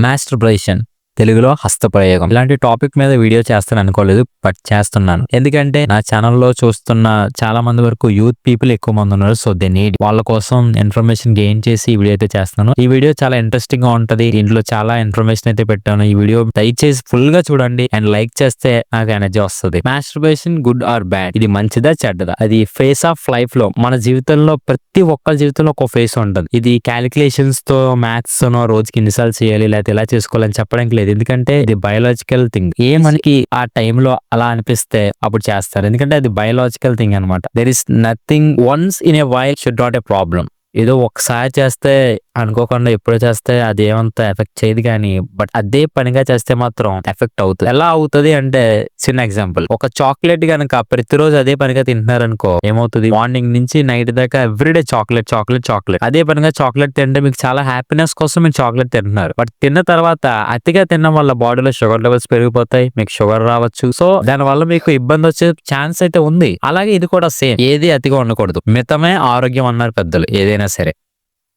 Masturbation తెలుగులో హస్తప్రయోగం. ఇలాంటి topic మీద వీడియో చేస్తాను అనుకోలేదు, బట్ చేస్తున్నాను. ఎందుకంటే నా ఛానల్లో చూస్తున్న చాలా మంది వరకు యూత్ పీపుల్ ఎక్కువ మంది ఉన్నారు. సో దే నీడ్ వాళ్ళ కోసం ఇన్ఫర్మేషన్ గెయిన్ చేసి ఈ వీడియో అయితే చేస్తున్నాను. ఈ వీడియో చాలా ఇంట్రెస్టింగ్ గా ఉంటది. దీంట్లో చాలా ఇన్ఫర్మేషన్ అయితే పెట్టాను. ఈ వీడియో దయచేసి ఫుల్ గా చూడండి అండ్ లైక్ చేస్తే నాకు ఎనర్జీ వస్తుంది. మాస్టర్బేషన్ గుడ్ ఆర్ బ్యాడ్, ఇది మంచిదా చెడ్డదా? అది ఫేస్ ఆఫ్ లైఫ్ లో మన జీవితంలో ప్రతి ఒక్కరి జీవితంలో ఒక ఫేస్ ఉంటుంది. ఇది క్యాలిక్యులేషన్స్ తో మ్యాథ్స్ రోజుకి ఎన్నిసార్లు చేయాలి లేకపోతే ఎలా చేసుకోవాలని చెప్పడానికి లేదు. ఎందుకంటే ఇది బయోలాజికల్ థింగ్. మనకి ఆ టైంలో అలా అనిపిస్తే అప్పుడు చేస్తారు. ఎందుకంటే అది బయోలాజికల్ థింగ్ అనమాట. There is nothing once in a while should not a problem. ఏదో ఒకసారి చేస్తే అనుకోకుండా ఎప్పుడు చేస్తే అది ఏమంత ఎఫెక్ట్ చేయదు, కానీ బట్ అదే పనిగా చేస్తే మాత్రం ఎఫెక్ట్ అవుతుంది. ఎలా అవుతుంది అంటే చిన్న ఎగ్జాంపుల్, ఒక చాక్లెట్ గనక ప్రతిరోజు అదే పనిగా తింటున్నారనుకో ఏమవుతుంది, మార్నింగ్ నుంచి నైట్ దాకా ఎవ్రీడే చాక్లెట్ చాక్లెట్ చాక్లెట్ అదే పనిగా చాక్లెట్ తింటే మీకు చాలా హ్యాపీనెస్ కోసం మీరు చాక్లెట్ తింటున్నారు. బట్ తిన్న తర్వాత అతిగా తినడం వల్ల బాడీలో షుగర్ లెవెల్స్ పెరిగిపోతాయి, మీకు షుగర్ రావచ్చు. సో దాని వల్ల మీకు ఇబ్బంది వచ్చే ఛాన్స్ అయితే ఉంది. అలాగే ఇది కూడా సేమ్, ఏది అతిగా ఉండకూడదు, మితమే ఆరోగ్యం అన్నారు పెద్దలు. ఏదైనా సరే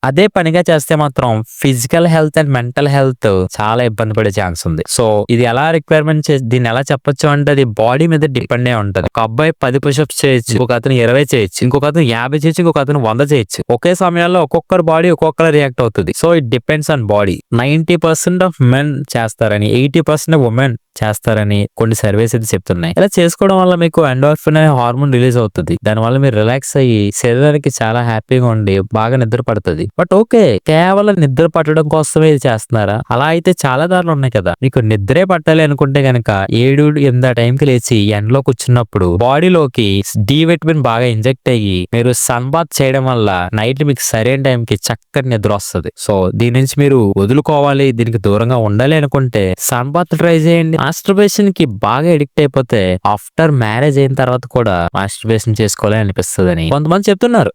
అదే పనిగా చేస్తే మాత్రం physical health and mental health చాలా ఇబ్బంది పడే ఛాన్స్ ఉంది. సో ఇది ఎలా రిక్వైర్మెంట్ దీన్ని ఎలా చెప్పొచ్చు అంటే అది బాడీ మీద డిపెండ్ అయి ఉంటది. ఒక అబ్బాయి 10 పుషప్స్ చేయొచ్చు, ఇంకొక అతను 20 చేయొచ్చు, ఇంకొక అతను 50 చేయొచ్చు, ఇంకొక అతను 100 చేయొచ్చు. ఒకే సమయంలో ఒక్కొక్కరు బాడీ ఒక్కొక్కరు రియాక్ట్ అవుతుంది. So it depends on body. 90% of men చేస్తారని, 80% ఆఫ్ ఉమెన్ చేస్తారని కొన్ని సర్వేస్ అయితే చెప్తున్నాయి. ఇలా చేసుకోవడం వల్ల మీకు ఎండార్ఫిన్ అనే హార్మోన్ రిలీజ్ అవుతుంది. దాని వల్ల మీరు రిలాక్స్ అయ్యి శరీరానికి చాలా హ్యాపీగా ఉండి బాగా నిద్ర పడుతుంది. బట్ ఓకే, కేవలం నిద్ర పట్టడం కోసమే ఇది చేస్తున్నారా? అలా అయితే చాలా దారులు ఉన్నాయి కదా. మీకు నిద్రే పట్టాలి అనుకుంటే గనక 7-8 టైంకి లేచి ఎండలో కూర్చున్నప్పుడు బాడీలోకి డి విటమిన్ బాగా ఇంజెక్ట్ అయ్యి మీరు సన్ బాత్ చేయడం వల్ల నైట్ మీకు సరైన టైంకి చక్కటి నిద్ర వస్తుంది. సో దీని నుంచి మీరు వదులుకోవాలి, దీనికి దూరంగా ఉండాలి అనుకుంటే సన్ బాత్ ట్రై చేయండి. మాస్టర్బేషన్ కి బాగా ఎడిక్ట్ అయిపోతే ఆఫ్టర్ మ్యారేజ్ అయిన తర్వాత కూడా మాస్టర్బేషన్ చేసుకోవాలి అనిపిస్తుందని కొంతమంది చెప్తున్నారు.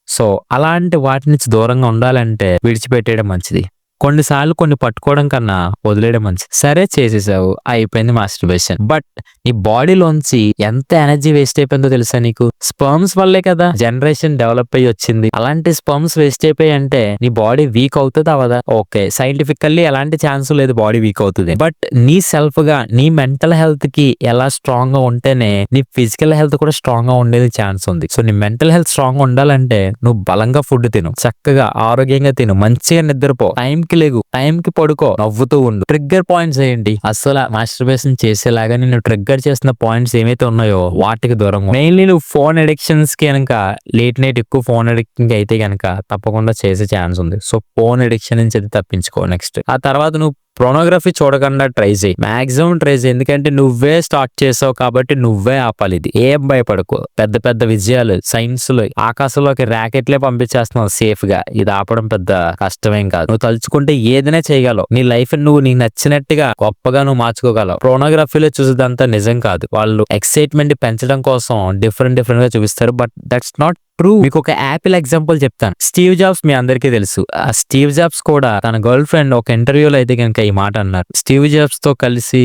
సో అలాంటి వాటి నుంచి దూరంగా ఉండాలంటే విడిచిపెట్టేయడం మంచిది. కొన్నిసార్లు కొన్ని పట్టుకోవడం కన్నా వదిలేయడం మంచిది. సరే చేసేసావు, అయిపోయింది మాస్టర్బేషన్, బట్ నీ బాడీలోంచి ఎంత ఎనర్జీ వేస్ట్ అయిపోయిందో తెలుసా నీకు? స్పర్మ్స్ వల్లే కదా జనరేషన్ డెవలప్ అయ్యి వచ్చింది. అలాంటి స్పర్మ్స్ వేస్ట్ అయిపోయి అంటే నీ బాడీ వీక్ అవుతుంది అవదా? ఓకే, సైంటిఫికల్లీ ఎలాంటి ఛాన్స్ లేదు బాడీ వీక్ అవుతుంది. బట్ నీ సెల్ఫ్ గా నీ మెంటల్ హెల్త్ కి ఎలా స్ట్రాంగ్ గా ఉంటేనే నీ ఫిజికల్ హెల్త్ కూడా స్ట్రాంగ్ గా ఉండేది ఛాన్స్ ఉంది. సో నీ మెంటల్ హెల్త్ స్ట్రాంగ్ గా ఉండాలంటే నువ్వు బలంగా ఫుడ్ తిను, చక్కగా ఆరోగ్యంగా తిను, మంచిగా నిద్రపో, టైం కి లేగు, టైం కి పడుకో, నవ్వుతూ ఉండు. ట్రిగ్గర్ పాయింట్స్ ఏంటి? అసలు మాస్టర్బేషన్ చేసేలాగా నేను ట్రిగ్గర్ చేసిన పాయింట్స్ ఏమైతే ఉన్నాయో వాటికి దూరంగా. మెయిన్లీ నువ్వు ఫోన్ అడిక్షన్స్ కి కనుక లేట్ నైట్ ఎక్కువ ఫోన్ అడిక్షన్ అయితే కనుక తప్పకుండా చేసే ఛాన్స్ ఉంది. సో ఫోన్ అడిక్షన్ నుంచి అది తప్పించుకో. నెక్స్ట్ ఆ తర్వాత నువ్వు పోర్నోగ్రఫీ చూడకుండా ట్రై చేయి, మాక్సిమం ట్రై చేయి. ఎందుకంటే నువ్వే స్టార్ట్ చేసావు కాబట్టి నువ్వే ఆపాలి. ఇది ఏం భయపడకు. పెద్ద పెద్ద విజయాలు సైన్స్ లో ఆకాశంలోకి ర్యాకెట్లే పంపించేస్తున్నావు సేఫ్ గా. ఇది ఆపడం పెద్ద కష్టమేం కాదు. నువ్వు తలుచుకుంటే ఏదైనా చేయగలవు. నీ లైఫ్ నువ్వు నీకు నచ్చినట్టుగా గొప్పగా నువ్వు మార్చుకోగలవు. పోర్నోగ్రఫీలో చూసేదంతా నిజం కాదు. వాళ్ళు ఎక్సైట్మెంట్ పెంచడం కోసం డిఫరెంట్ గా చూపిస్తారు, బట్ దట్స్ నాట్ ట్రూ. మీకు ఒక యాపిల్ ఎగ్జాంపుల్ చెప్తాను. స్టీవ్ జాబ్స్ మీ అందరికీ తెలుసు. ఆ స్టీవ్ జాబ్స్ కూడా తన గర్ల్ ఫ్రెండ్ ఒక ఇంటర్వ్యూలో అయితే కనుక ఈ మాట అన్నారు. స్టీవ్ జాబ్స్ తో కలిసి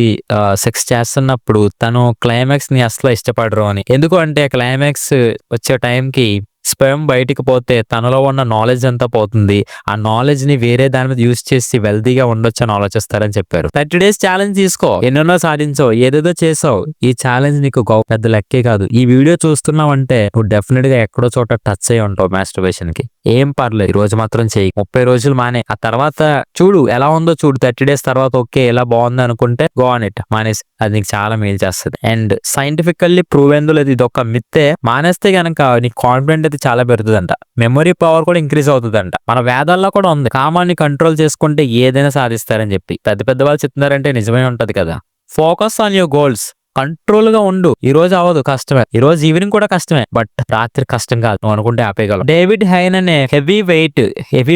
సెక్స్ చేస్తున్నప్పుడు తను క్లైమాక్స్ ని అసలు ఇష్టపడరు అని. ఎందుకు అంటే క్లైమాక్స్ వచ్చే టైంకి స్పెర్మ్ బయటికి పోతే తనలో ఉన్న నాలెడ్జ్ అంతా పోతుంది. ఆ నాలెడ్జ్ ని వేరే దాని మీద యూజ్ చేసి వెల్తీగా ఉండొచ్చు అని ఆలోచిస్తారని చెప్పారు. 30 days ఛాలెంజ్ తీసుకో, ఎన్నెన్నో సాధించావు, ఏదేదో చేసావు. ఈ ఛాలెంజ్ నీకు పెద్ద లెక్కే కాదు. ఈ వీడియో చూస్తున్నావు అంటే నువ్వు డెఫినెట్ గా ఎక్కడో చోట టచ్ అయ్యి ఉంటావు మాస్టర్బేషన్ కి. ఏం పర్లేదు, ఈ రోజు మాత్రం చేయి, 30 రోజులు మానే. ఆ తర్వాత చూడు ఎలా ఉందో చూడు. 30 days తర్వాత ఓకే ఎలా బాగుంది అనుకుంటే గో ఆన్ ఇట్, మానేసి. అది నీకు చాలా మేలు చేస్తుంది. అండ్ సైంటిఫికల్లీ ప్రూవ్ ఏందో లేదు, ఇది ఒక మిత్తే. మానేస్తే గనక నీ కాన్ఫిడెంట్ అయితే చాలా పెరుగుతుందంట, మెమరీ పవర్ కూడా ఇంక్రీజ్ అవుతుందంట. మన వేదాల్లో కూడా ఉంది, కామాన్ని కంట్రోల్ చేసుకుంటే ఏదైనా సాధిస్తారని చెప్పి. పెద్ద పెద్ద వాళ్ళు చెప్తున్నారంటే నిజమే ఉంటది కదా. Focus on your goals, control గా ఉండు. ఈ రోజు అవ్వదు, కష్టమే. ఈ రోజు ఈవినింగ్ కూడా కష్టమే, బట్ రాత్రి కష్టం కాదు, నువ్వు అనుకుంటే ఆపేయగలవు. డేవిడ్ హైన్ అనే హెవీ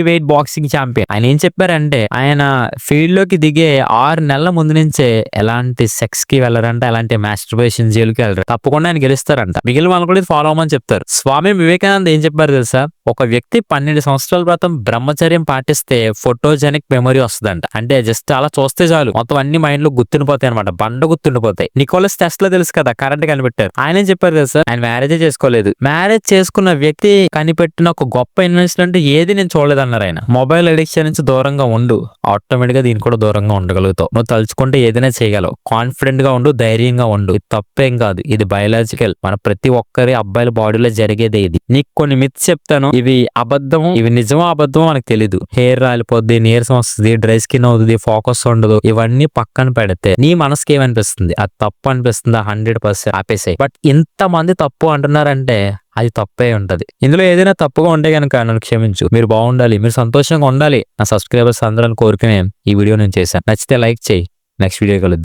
వెయిట్ బాక్సింగ్ ఛాంపియన్, ఆయన ఏం చెప్పారంటే ఆయన ఫీల్డ్ లోకి దిగే 6 నెలల ముందు నుంచే ఎలాంటి సెక్స్ కి వెళ్ళరంట, ఎలాంటి మాస్టర్బేషన్ జైలుకి వెళ్ళరు. తప్పకుండా ఆయన గెలుస్తారంట. మిగిలిన వాళ్ళు కూడా ఫాలో అవ్వమని చెప్తారు. స్వామి వివేకానంద ఏం చెప్పారు తెలుసా? ఒక వ్యక్తి 12 సంవత్సరాల క్రితం బ్రహ్మచర్యం పాటిస్తే ఫోటోజెనిక్ మెమరీ వస్తుందంట. అంటే జస్ట్ అలా చూస్తే చాలు మొత్తం అన్ని మైండ్ లో గుర్తుండిపోతాయి అనమాట, బండ గుర్తుండిపోతాయి. నికోలస్ వాలస్ టెస్ట్ లో తెలుసు కదా కరెంట్ కనిపెట్టారు. ఆయన చెప్పారు కదా సార్, ఆయన మ్యారేజే చేసుకోలేదు. మ్యారేజ్ చేసుకున్న వ్యక్తి కనిపెట్టిన ఒక గొప్ప ఇన్వెన్షన్ అంటే ఏది నేను చూడలేదన్నారు ఆయన. మొబైల్ అడిక్షన్ నుంచి దూరంగా ఉండు, ఆటోమేటిక్ గా దీని కూడా దూరంగా ఉండగలుగుతావు. నువ్వు తలుచుకుంటే ఏదైనా చేయగలవు. కాన్ఫిడెంట్ గా ఉండు, ధైర్యంగా ఉండు. ఇది తప్పేం కాదు, ఇది బయలాజికల్. మన ప్రతి ఒక్కరి అబ్బాయిల బాడీలో జరిగేదే ఇది. నీకు కొన్ని మిత్స్ చెప్తాను, ఇవి అబద్ధము, ఇవి నిజమో అబద్ధమో మనకు తెలీదు. హెయిర్ రాలిపోద్ది, నీరసం వస్తుంది, డ్రై స్కిన్ అవుతుంది, ఫోకస్ ఉండదు, ఇవన్నీ పక్కన పెడితే నీ మనసుకి ఏమనిపిస్తుంది? అది తప్పు అనిపిస్తుందా? 100% ఆపేసాయి. బట్ ఇంత మంది తప్పు అంటున్నారంటే అది తప్పే ఉంటది. ఇందులో ఏదైనా తప్పుగా ఉంటే కనుక నన్ను క్షమించు. మీరు బాగుండాలి, మీరు సంతోషంగా ఉండాలి, నా సబ్స్క్రైబర్స్ అందరూ కోరుకునే ఈ వీడియో నేను చేశాను. నచ్చితే లైక్ చేయి. నెక్స్ట్ వీడియో కలుద్దాం.